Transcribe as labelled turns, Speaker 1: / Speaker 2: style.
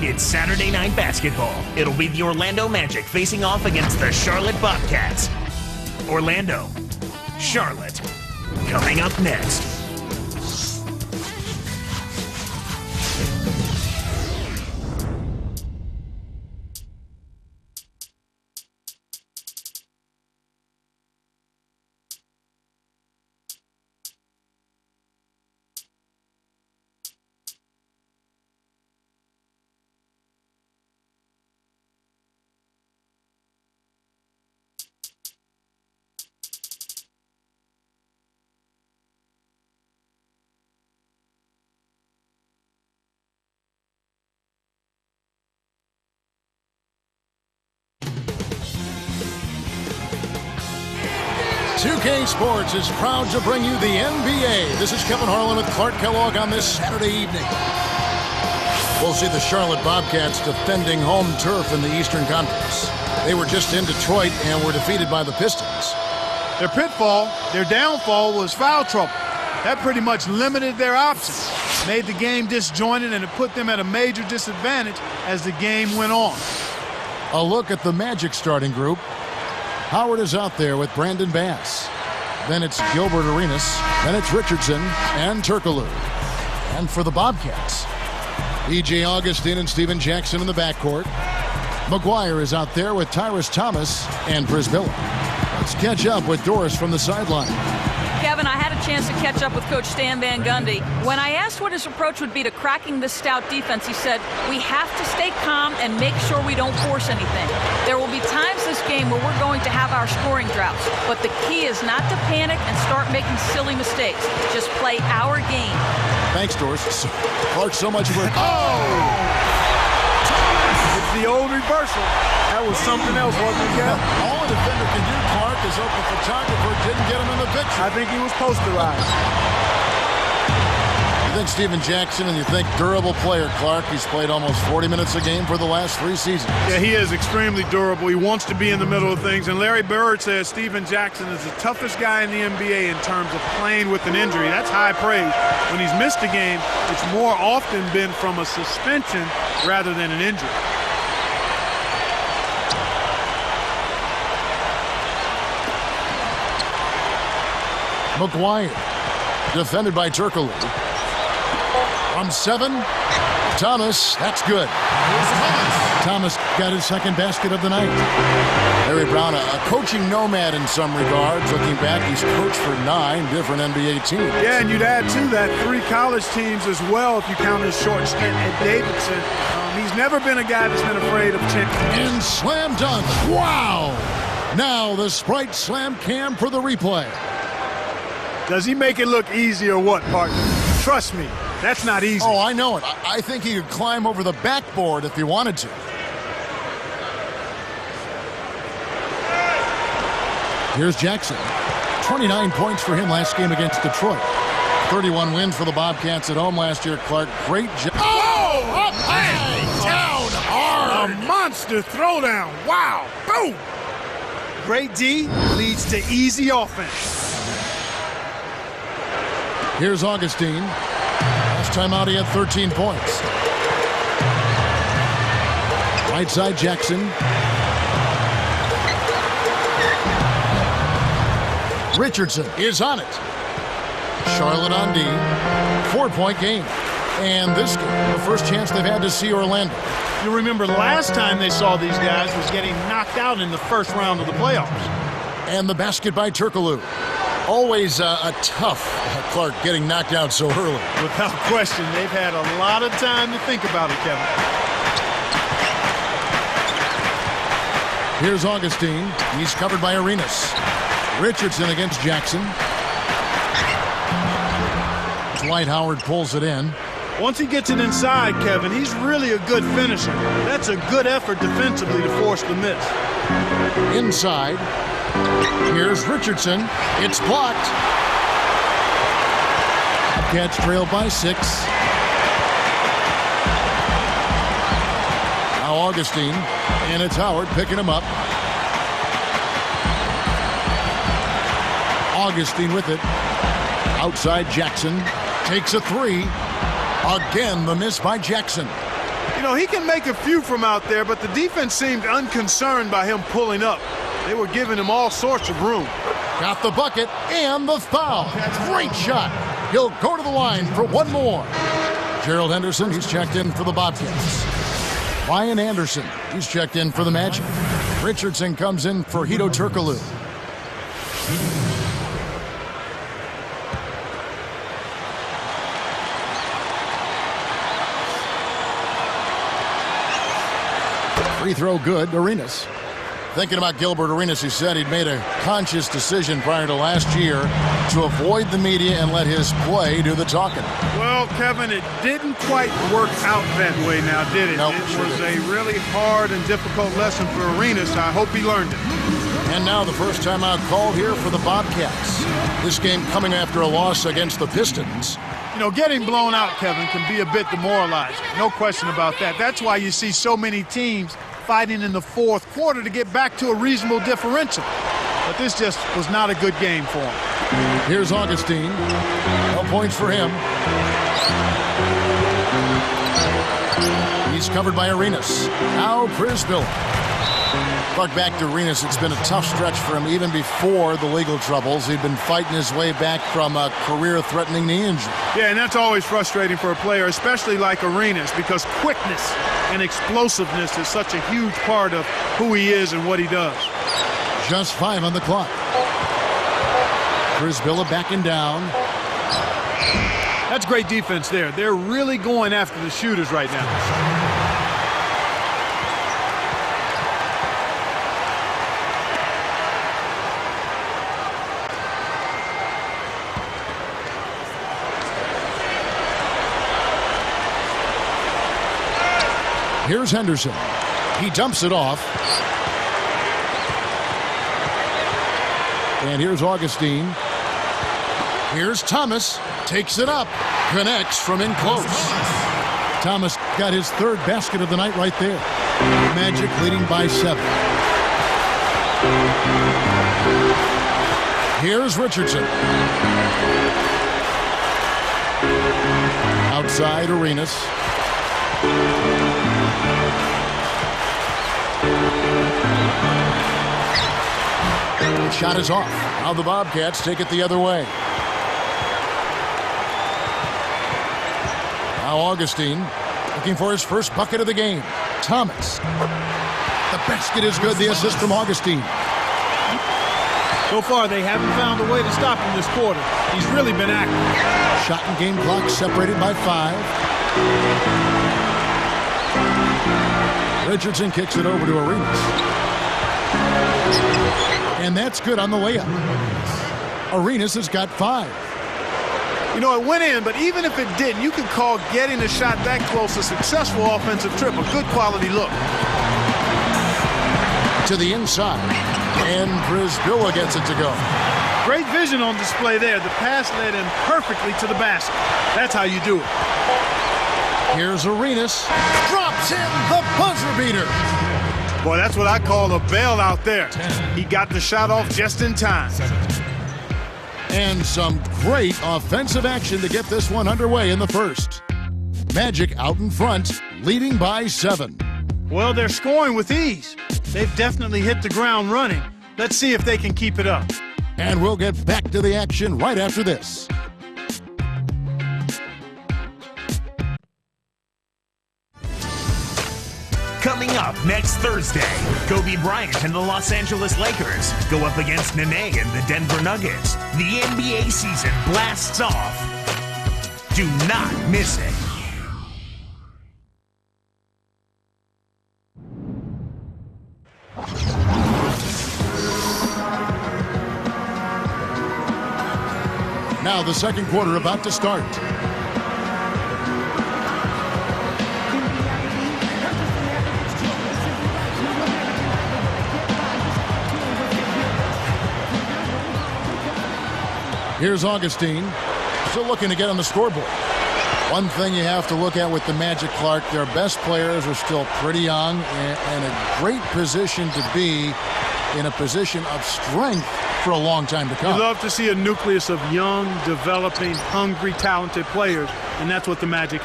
Speaker 1: It's Saturday night basketball. It'll be the Orlando Magic facing off against the Charlotte Bobcats. Orlando, Charlotte, coming up next.
Speaker 2: .2K Sports is proud to bring you the NBA. This is Kevin Harlan with Clark Kellogg on this Saturday evening. We'll see the Charlotte Bobcats defending home turf in the Eastern Conference. They were just in Detroit and were defeated by the Pistons.
Speaker 3: Their pitfall, their downfall was foul trouble. That pretty much limited their options, made the game disjointed, and it put them at a major disadvantage as the game went on.
Speaker 2: A look at the Magic starting group. Howard is out there with Brandon Bass. Then it's Gilbert Arenas. Then it's Richardson and Turkoglu. And for the Bobcats, E.J. Augustine and Steven Jackson in the backcourt. McGuire is out there with Tyrus Thomas and Brisbilla. Let's catch up with Doris from the sideline.
Speaker 4: Kevin, I had a chance to catch up with Coach Stan Van Gundy. When I asked what his approach would be to cracking this stout defense, he said, we have to stay calm and make sure we don't force anything. There will be times this game where we're going to have our scoring droughts, but the key is not to panic and start making silly mistakes. Just play our game.
Speaker 2: Thanks, Doris. Clark, so much for...
Speaker 3: It's the old reversal. That was something else, wasn't it, Kev?
Speaker 2: All a defender can do, Clark, is hope the photographer didn't get him in the picture.
Speaker 3: I think he was posterized.
Speaker 2: You think Steven Jackson, and you think durable player, Clark. He's played almost 40 minutes a game for the last 3 seasons.
Speaker 3: Yeah, he is extremely durable. He wants to be in the middle of things. And Larry Bird says Steven Jackson is the toughest guy in the NBA in terms of playing with an injury. That's high praise. When he's missed a game, it's more often been from a suspension rather than an injury.
Speaker 2: McGuire, defended by Turkoglu. From 7, Thomas, that's good. Thomas got his second basket of the night. Larry Brown, a coaching nomad in some regards. Looking back, he's coached for 9 different NBA teams.
Speaker 3: Yeah, and you'd add to that 3 college teams as well if you count his short stint at Davidson. He's never been a guy that's been afraid of championship.
Speaker 2: And slam dunk. Wow! Now the Sprite Slam Cam for the replay.
Speaker 3: Does he make it look easy or what, partner? Trust me, that's not easy.
Speaker 2: Oh, I know it. I think he could climb over the backboard if he wanted to. Here's Jackson. 29 points for him last game against Detroit. 31 wins for the Bobcats at home last year, Clark. Great job.
Speaker 3: Oh, up high, down hard. A monster throwdown. Wow. Boom. Great D leads to easy offense.
Speaker 2: Here's Augustine. Last time out, he had 13 points. Right side, Jackson. Richardson is on it. Charlotte on D. 4-point game. And this game, the first chance they've had to see Orlando.
Speaker 3: You remember last time they saw these guys was getting knocked out in the first round of the playoffs.
Speaker 2: And the basket by Turkoglu. Always a tough Clark getting knocked out so early.
Speaker 3: Without question, they've had a lot of time to think about it, Kevin.
Speaker 2: Here's Augustine. He's covered by Arenas. Richardson against Jackson. Dwight Howard pulls it in.
Speaker 3: Once he gets it inside, Kevin, he's really a good finisher. That's a good effort defensively to force the miss.
Speaker 2: Inside. Here's Richardson. It's blocked. Bobcats trail by 6. Now Augustine. And it's Howard picking him up. Augustine with it. Outside Jackson. Takes a 3. Again, the miss by Jackson.
Speaker 3: You know, he can make a few from out there, but the defense seemed unconcerned by him pulling up. They were giving him all sorts of room.
Speaker 2: Got the bucket and the foul. Great shot. He'll go to the line for one more. Gerald Henderson, he's checked in for the Bobcats. Ryan Anderson, he's checked in for the Magic. Richardson comes in for Hedo Turkoglu. Free throw good, Arenas. Thinking about Gilbert Arenas, he said he'd made a conscious decision prior to last year to avoid the media and let his play do the talking.
Speaker 3: Well, Kevin, it didn't quite work out that way now, did it?
Speaker 2: Nope,
Speaker 3: It was a really hard and difficult lesson for Arenas. I hope he learned it.
Speaker 2: And now the first time out called here for the Bobcats. This game coming after a loss against the Pistons.
Speaker 3: You know, getting blown out, Kevin, can be a bit demoralizing. No question about that. That's why you see so many teams fighting in the fourth quarter to get back to a reasonable differential. But this just was not a good game for him.
Speaker 2: Here's Augustine. No points for him. He's covered by Arenas. Now Prisbill. Clark, back to Arenas. It's been a tough stretch for him even before the legal troubles. He'd been fighting his way back from a career-threatening knee injury.
Speaker 3: Yeah, and that's always frustrating for a player, especially like Arenas, because quickness and explosiveness is such a huge part of who he is and what he does.
Speaker 2: Just 5 on the clock. Prisbilla backing down.
Speaker 3: That's great defense there. They're really going after the shooters right now.
Speaker 2: Here's Henderson. He dumps it off. And here's Augustine. Here's Thomas. Takes it up. Connects from in close. Thomas got his third basket of the night right there. Magic leading by 7. Here's Richardson. Outside Arenas. The shot is off. Now the Bobcats take it the other way. Now Augustine looking for his first bucket of the game. Thomas. The basket is good. The assist from Augustine.
Speaker 3: So far, they haven't found a way to stop him this quarter. He's really been active.
Speaker 2: Shot and game clock separated by 5. Richardson kicks it over to Arenas. And that's good on the layup. Arenas has got 5.
Speaker 3: You know, it went in, but even if it didn't, you could call getting a shot that close a successful offensive trip, a good quality look.
Speaker 2: To the inside. And Prisbilla gets it to go.
Speaker 3: Great vision on display there. The pass led him perfectly to the basket. That's how you do it.
Speaker 2: Here's Arenas. Drops in the buzzer beater.
Speaker 3: Boy, that's what I call a bailout there. He got the shot off just in time.
Speaker 2: And some great offensive action to get this one underway in the first. Magic out in front, leading by 7.
Speaker 3: Well, they're scoring with ease. They've definitely hit the ground running. Let's see if they can keep it up.
Speaker 2: And we'll get back to the action right after this.
Speaker 1: Coming up next Thursday, Kobe Bryant and the Los Angeles Lakers go up against Nene and the Denver Nuggets. The NBA season blasts off. Do not miss it.
Speaker 2: Now the second quarter about to start. Here's Augustine, still looking to get on the scoreboard. One thing you have to look at with the Magic, Clark, their best players are still pretty young and a great position to be, in a position of strength for a long time to come.
Speaker 3: We love to see a nucleus of young, developing, hungry, talented players, and that's what the Magic have.